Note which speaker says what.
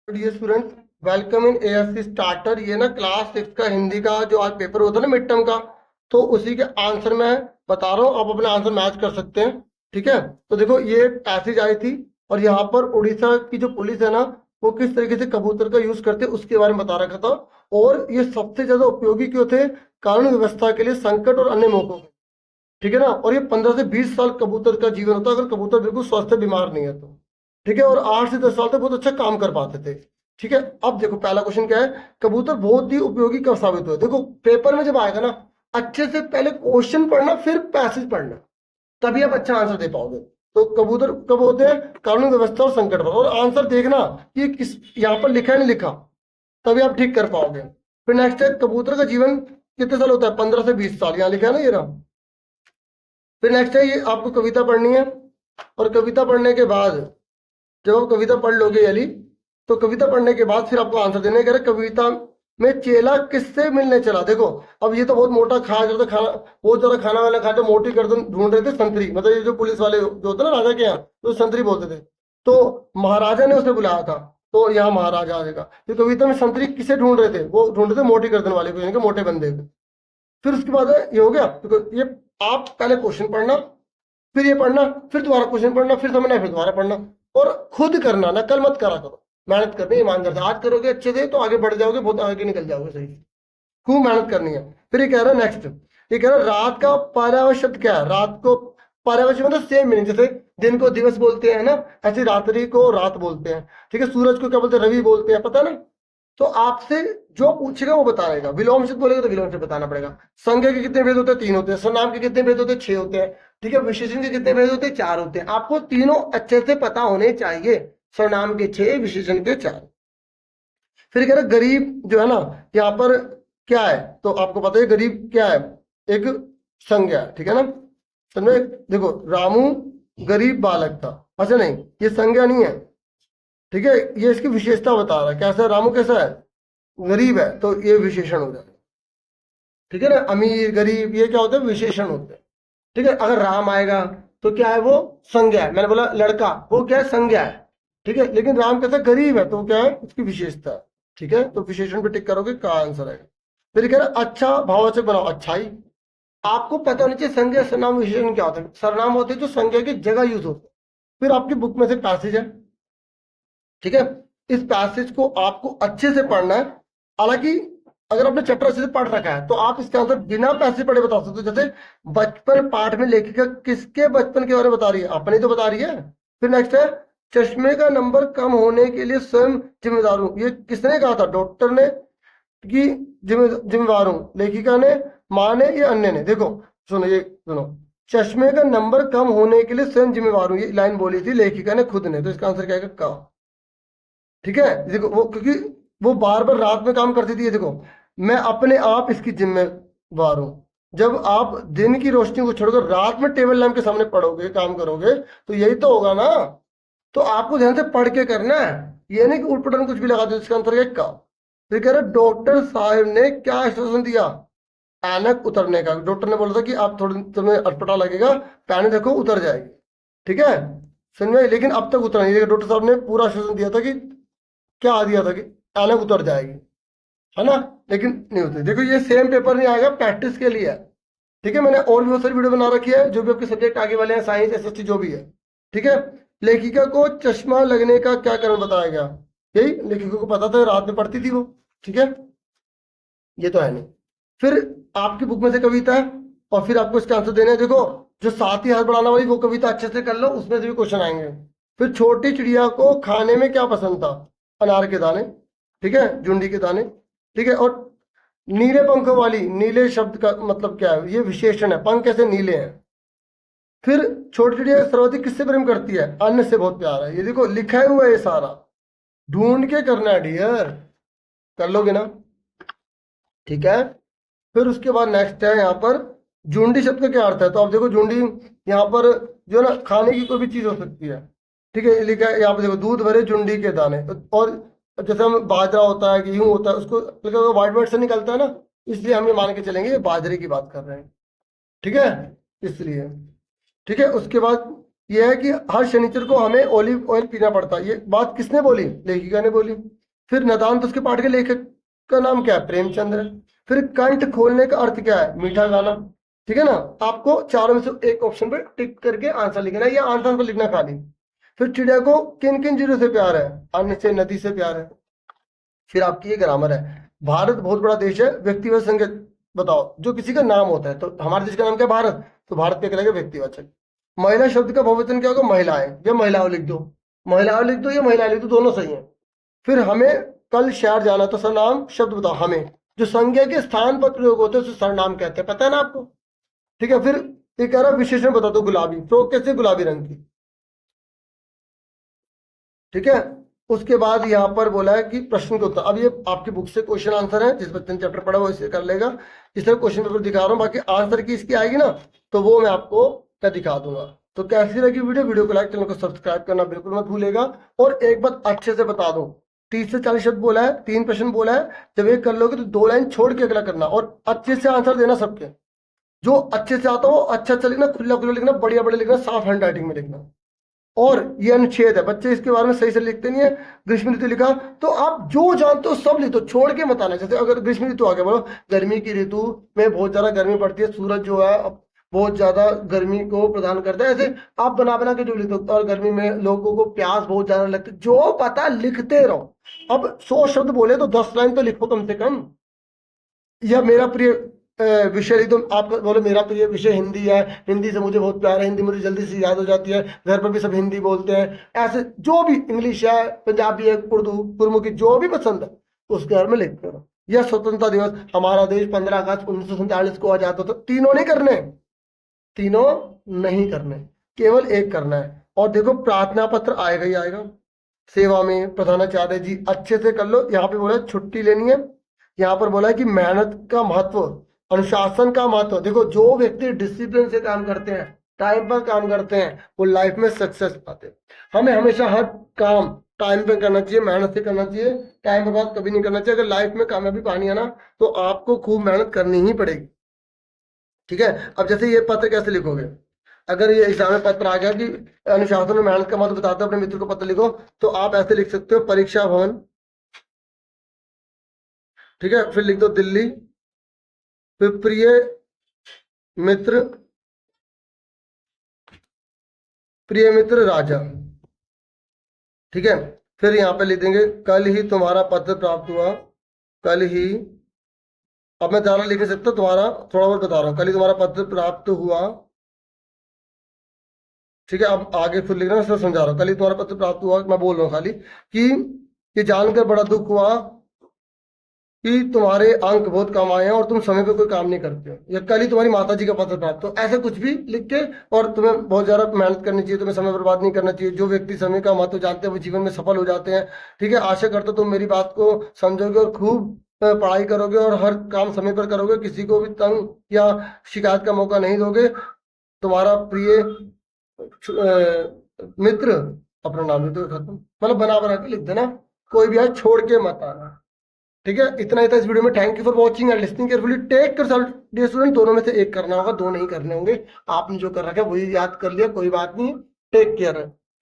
Speaker 1: Dear student, welcome in ASC starter. ये ना class 6 का हिंदी का जो आज पेपर होता है ना मिड टर्म का, तो उसी के आंसर मैं बता रहा हूँ। आप अपना आंसर मैच कर सकते हैं। ठीक है, तो देखो ये पैसेज आई थी और यहाँ पर उड़ीसा की जो पुलिस है ना, वो किस तरीके से कबूतर का यूज करते उसके बारे में बता रखा था। और ये सबसे ज्यादा उपयोगी क्यों थे? कानून व्यवस्था के लिए, संकट और अन्य मौकों पे। ठीक है ना। और ये 15 से 20 साल कबूतर का जीवन होता है, अगर कबूतर बिल्कुल स्वस्थ है, बीमार नहीं है तो। ठीक है, और 8 से 10 साल तक बहुत अच्छा काम कर पाते थे। ठीक है, अब देखो पहला क्वेश्चन क्या है। कबूतर बहुत ही उपयोगी कब साबित हुए? देखो पेपर में जब आएगा ना, अच्छे से पहले क्वेश्चन पढ़ना फिर पैसेज पढ़ना, तभी आप अच्छा आंसर दे पाओगे। तो कबूतर कब होते हैं? कानून व्यवस्था और संकट पर। और आंसर देखना कि किस यहाँ पर लिखा है नहीं लिखा, तभी आप ठीक कर पाओगे। फिर नेक्स्ट है, कबूतर का जीवन कितने साल होता है? 15 से 20 साल, यहाँ लिखा है ना ये रहा। फिर नेक्स्ट है, ये आपको कविता पढ़नी है। और कविता पढ़ने के बाद जब आप कविता पढ़ लोगे यली, तो कविता पढ़ने के बाद फिर आपको आंसर देने का। कविता में चेला किससे मिलने चला? देखो अब ये तो बहुत मोटा खाया जाता खाना, बहुत ज्यादा खाना वाला खाते, मोटी गर्दन ढूंढ रहे थे संतरी, मतलब ये जो पुलिस वाले जो होते ना राजा के यहाँ, तो संतरी बोलते थे। तो महाराजा ने उसे बुलाया था, तो यहाँ महाराजा आ जाएगा। तो कविता में संतरी किसे ढूंढ रहे थे? वो ढूंढ रहे थे मोटी गर्दन वाले को, यानी कि मोटे बंदे को। फिर उसके बाद ये हो गया। तो ये आप पहले क्वेश्चन पढ़ना, फिर ये पढ़ना, फिर दोबारा क्वेश्चन पढ़ना, फिर समझना, फिर दोबारा पढ़ना। और खुद करना, नकल मत करा करो। मेहनत करनी ईमानदार से, आज करोगे अच्छे से तो आगे बढ़ जाओगे, बहुत आगे निकल जाओगे। सही, खूब मेहनत करनी है। फिर ये कह रहा है नेक्स्ट, ये कह रहा है रात का पर्यायवाची शब्द क्या है? रात को पर्यायवाची मतलब सेम मीनिंग, जैसे दिन को दिवस बोलते हैं ना, ऐसे रात्रि को रात बोलते हैं। ठीक है, सूरज को क्या बोलते हैं? रवि बोलते हैं, पता ना। तो आपसे जो पूछेगा वो बताएगा। विलोम शब्द बोलेगा तो विलोम शब्द बताना पड़ेगा। संज्ञा के कितने भेद होते हैं? 3 होते हैं। सर्वनाम के कितने भेद होते हैं? 6 होते हैं। ठीक है, विशेषण के कितने भेद होते हैं? 4 होते हैं। आपको तीनों अच्छे से पता होने चाहिए। सर्वनाम के 6, विशेषण के 4। फिर कह रहे गरीब जो है ना, यहाँ पर क्या है? तो आपको पता है गरीब क्या है? एक संज्ञा है। ठीक है ना, समझे? देखो रामू गरीब बालक था, अच्छा नहीं, ये संज्ञा नहीं है। ठीक है, ये इसकी विशेषता बता रहा है। कैसा है रामू? कैसा है? गरीब है, तो ये विशेषण हो जाएगा। ठीक है ना, अमीर गरीब ये क्या होते हैं? विशेषण होते हैं। ठीक है, अगर राम आएगा तो क्या है? वो संज्ञा है। मैंने बोला लड़का, वो क्या है? संज्ञा है। ठीक है, लेकिन राम कैसा गरीब है, तो क्या है? उसकी विशेषता है। ठीक है, तो विशेषण पे टिक करोगे, का आंसर आएगा। फिर कह रहा अच्छा भाववाचक बनाओ, अच्छाई। आपको पता होना चाहिए संज्ञा सर्वनाम विशेषण क्या होता है। सर्वनाम होते हैं जो संज्ञा की जगह यूज होते हैं। फिर आपकी बुक में से पैसेज है। ठीक है, इस पैसेज को आपको अच्छे से पढ़ना है। हालांकि अगर आपने चैप्टर अच्छे से पढ़ रखा है तो आप इसके आंसर बिना पैसे पढ़े बता सकते हो। जैसे बचपन पाठ में लेखिका किसके बचपन के बारे में बता रही है? अपने तो बता रही है। फिर नेक्स्ट है, चश्मे का नंबर कम होने के लिए स्वयं जिम्मेदार हूं। ये किसने कहा था? डॉक्टर ने कि जिम्मेदार हूं, लेखिका ने, माँ ने, या अन्य ने? देखो सुनो, ये सुनो, चश्मे का नंबर कम होने के लिए स्वयं जिम्मेवार हूं, ये लाइन बोली थी लेखिका ने खुद ने। तो इसका आंसर क्या है? का। ठीक है, देखो वो क्योंकि वो बार बार रात में काम करती थी। ये देखो, मैं अपने आप इसकी जिम्मेवार हूं। जब आप दिन की रोशनी को छोड़कर रात में टेबल लैंप के सामने पढ़ोगे, काम करोगे, तो यही तो होगा ना। तो आपको ध्यान से पढ़ के करना है, ये नहीं कि उठपटांग कुछ भी लगा दो। इसका आंसर क्या? फिर कह रहे डॉक्टर साहब ने क्या आश्वासन दिया? ऐनक उतरने का। डॉक्टर ने बोला था कि आप थोड़ी तुम्हें अटपटा लगेगा, पैन देखो उतर जाएगी। ठीक है, समझ में? लेकिन अब तक उतरा नहीं। डॉक्टर साहब ने पूरा आश्वासन दिया था कि क्या दिया था कि ऐनक उतर जाएगी, है ना, लेकिन नहीं होती। देखो ये सेम पेपर नहीं आएगा, प्रैक्टिस के लिए है। ठीक है, मैंने और भी बहुत सारी वीडियो बना रखी है, जो भी आपके सब्जेक्ट आगे वाले हैं, साइंस एसएसटी जो भी है। ठीक है, लेखिका को चश्मा लगने का क्या कारण बताया गया? यही, लेखिका को पता था, रात में पढ़ती थी वो। ठीक है, ये तो है नहीं। फिर आपकी बुक में से कविता है और फिर आपको इसका आंसर देना है। देखो जो साथ ही हाथ बढ़ाने वाली वो कविता अच्छे से कर लो, उसमें से भी क्वेश्चन आएंगे। फिर छोटी चिड़िया को खाने में क्या पसंद था? अनार के दाने। ठीक है, जुंडी के दाने। ठीक है, और नीले पंखों वाली, नीले शब्द का मतलब क्या है? ये विशेषण है, पंख कैसे नीले हैं। फिर छोटी चिड़िया सर्वाधिक किससे प्रेम करती है? अन्न से बहुत प्यार है। ये देखो लिखा हुआ है, ये सारा ढूंढ के करना है डियर, कर लोगे ना? ठीक है, फिर उसके बाद नेक्स्ट है यहाँ पर जुंडी शब्द का क्या अर्थ है? तो आप देखो जुंडी यहाँ पर जो ना खाने की कोई भी चीज हो सकती है। ठीक है, लिखा है यहाँ पर, देखो दूध भरे जुंडी के दाने। और जैसे हम बाजरा होता है, गेहूं होता है, उसको व्हाइट व्हाइट से निकलता है ना, इसलिए हम ये मान के चलेंगे ये बाजरे की बात कर रहे हैं। ठीक है, इसलिए। ठीक है, उसके बाद ये है कि हर शनिचर को हमें ऑलिव ऑयल पीना पड़ता है। ये बात किसने बोली? लेखिका ने बोली। फिर नदान्त उसके पाठ के लेखक का नाम क्या है? प्रेमचंद्र है। फिर कंठ खोलने का अर्थ क्या है? मीठा गाना। ठीक है ना? आपको चारों में से एक ऑप्शन पे टिक करके आंसर लिखना है या आंसर पर लिखना खाली। फिर चिड़िया को किन किन चीजों से प्यार है? अन्न से, नदी से प्यार है। फिर आपकी ये ग्रामर है। भारत बहुत बड़ा देश है, व्यक्तिवाचक संज्ञा बताओ जो किसी का नाम होता है। तो हमारे देश का नाम क्या है? भारत। तो भारत क्या कहलाएगा? व्यक्तिवाचक। महिला शब्द का बहुवचन क्या होगा? महिलाएं। या महिलाओं लिख दो, महिलाओं लिख दो या महिलाएं लिख दो, दोनों सही है। फिर हमें कल शहर जाना, तो सर्वनाम शब्द बताओ। हमें जो संज्ञा के स्थान पर प्रयोग होते हैं उसे सर्वनाम कहते हैं, पता है ना आपको? ठीक है। फिर ये कह रहा विशेषण बता दो गुलाबी, तो कैसे? गुलाबी रंग की। ठीक है। उसके बाद यहाँ पर बोला है कि प्रश्न के उत्तर। अब ये आपकी बुक से क्वेश्चन आंसर है, जिस बच्चे ने चैप्टर पढ़ा वो इसे कर लेगा। इस तरह क्वेश्चन पेपर दिखा रहा हूँ, बाकी आंसर की इसकी आएगी ना तो वो मैं आपको क्या दिखा दूंगा। तो कैसी लगी वीडियो को लाइक, चैनल को सब्सक्राइब करना बिल्कुल मत भूलेगा। और एक बात अच्छे से बता दूं, 30 से 40 शब्द बोला है, 3 प्रश्न बोला है। जब एक कर लोगे तो 2 लाइन छोड़ के अगला करना और अच्छे से आंसर देना सबके। जो अच्छे से आता हो अच्छा अच्छा लिखना, खुला खुला लिखना, बढ़िया बढ़िया लिखना, साफ हैंड राइटिंग में लिखना। और ये अनुच्छेद है, बच्चे इसके बारे में सही से लिखते नहीं है। ग्रीष्म ऋतु लिखा तो आप जो जानते हो सब लिख दो, छोड़ के मत आना। जैसे अगर ग्रीष्म ऋतु आ गया, बोलो गर्मी की ऋतु में बहुत ज्यादा गर्मी पड़ती है, सूरज जो है बहुत ज्यादा गर्मी को प्रदान करता है, ऐसे आप बना बना के जो लिख दो। और गर्मी में लोगों को प्यास बहुत ज्यादा लगती है, जो पता लिखते रहो। अब 100 शब्द बोले तो 10 लाइन तो लिखो कम से कम। या मेरा प्रिय विषय लिख दो। आप बोलो मेरा प्रिय विषय हिंदी है, हिंदी से मुझे बहुत प्यार है, हिंदी मुझे जल्दी से याद हो जाती है, घर पर भी सब हिंदी बोलते हैं। ऐसे जो भी, इंग्लिश है, पंजाबी है, उर्दू, गुरमुखी, जो भी पसंद है उस घर में लिखते रहो। यह स्वतंत्रता दिवस, हमारा देश 15 अगस्त 1947 को आजाद होता। तीनों नहीं करने, तीनों नहीं करने, केवल एक करना है। और देखो प्रार्थना पत्र आएगा ही आएगा। सेवा में प्रधानाचार्य जी, अच्छे से कर लो। यहाँ पे बोला है छुट्टी लेनी है, यहाँ पर बोला है कि मेहनत का महत्व, अनुशासन का महत्व। देखो जो व्यक्ति डिसिप्लिन से काम करते हैं, टाइम पर काम करते हैं, वो लाइफ में सक्सेस पाते हैं। हमें हमेशा हर काम टाइम पे करना चाहिए, मेहनत से करना चाहिए, टाइम बर्बाद कभी नहीं करना चाहिए। अगर लाइफ में कामयाबी पानी है ना तो आपको खूब मेहनत करनी ही पड़ेगी। ठीक है। अब जैसे ये पत्र कैसे लिखोगे? अगर ये एग्जाम में पत्र आ गया कि अनुशासन में मेहनत का महत्व बताते हो, अपने मित्र को पत्र लिखो, तो आप ऐसे लिख सकते हो, परीक्षा भवन। ठीक है। फिर लिख दो दिल्ली। फिर प्रिय मित्र, प्रिय मित्र राजा। ठीक है। फिर यहाँ पे लिख देंगे कल ही तुम्हारा पत्र प्राप्त हुआ। कल ही, अब मैं ज़्यादा लिख नहीं सकता, तुम्हारा थोड़ा बहुत बता रहा हूँ। कल ही तुम्हारा पत्र प्राप्त हुआ। ठीक है। अब आगे फिर लिखना, मैं समझा रहा हूँ। कल ही तुम्हारा पत्र प्राप्त हुआ, मैं बोल रहा हूँ खाली कि ये जानकर बड़ा दुख हुआ कि तुम्हारे अंक बहुत कम आए हैं और तुम समय पे कोई काम नहीं करते हो। या कल ही तुम्हारी माता जी का पत्र प्राप्त हो, ऐसे कुछ भी लिख के। और तुम्हें बहुत ज्यादा मेहनत करनी चाहिए, तुम्हें समय बर्बाद नहीं करना चाहिए। जो व्यक्ति समय का महत्व जानते हैं वो जीवन में सफल हो जाते हैं। ठीक है। आशा करता हूं तुम मेरी बात को समझोगे और खूब पढ़ाई करोगे और हर काम समय पर करोगे, किसी को भी तंग या शिकायत का मौका नहीं दोगे। तुम्हारा प्रिय मित्र, अपना नाम लिख दो खत्म, मतलब बना बना के लिख देना, कोई भी आज छोड़ के मत आना। ठीक है। इतना ही था इस वीडियो में। Thank you for watching and listening carefully. Take care self dear student, दोनों में से एक करना होगा, दो नहीं करने होंगे। आपने जो कर रखा है वही याद कर लिया, कोई बात नहीं। Take care.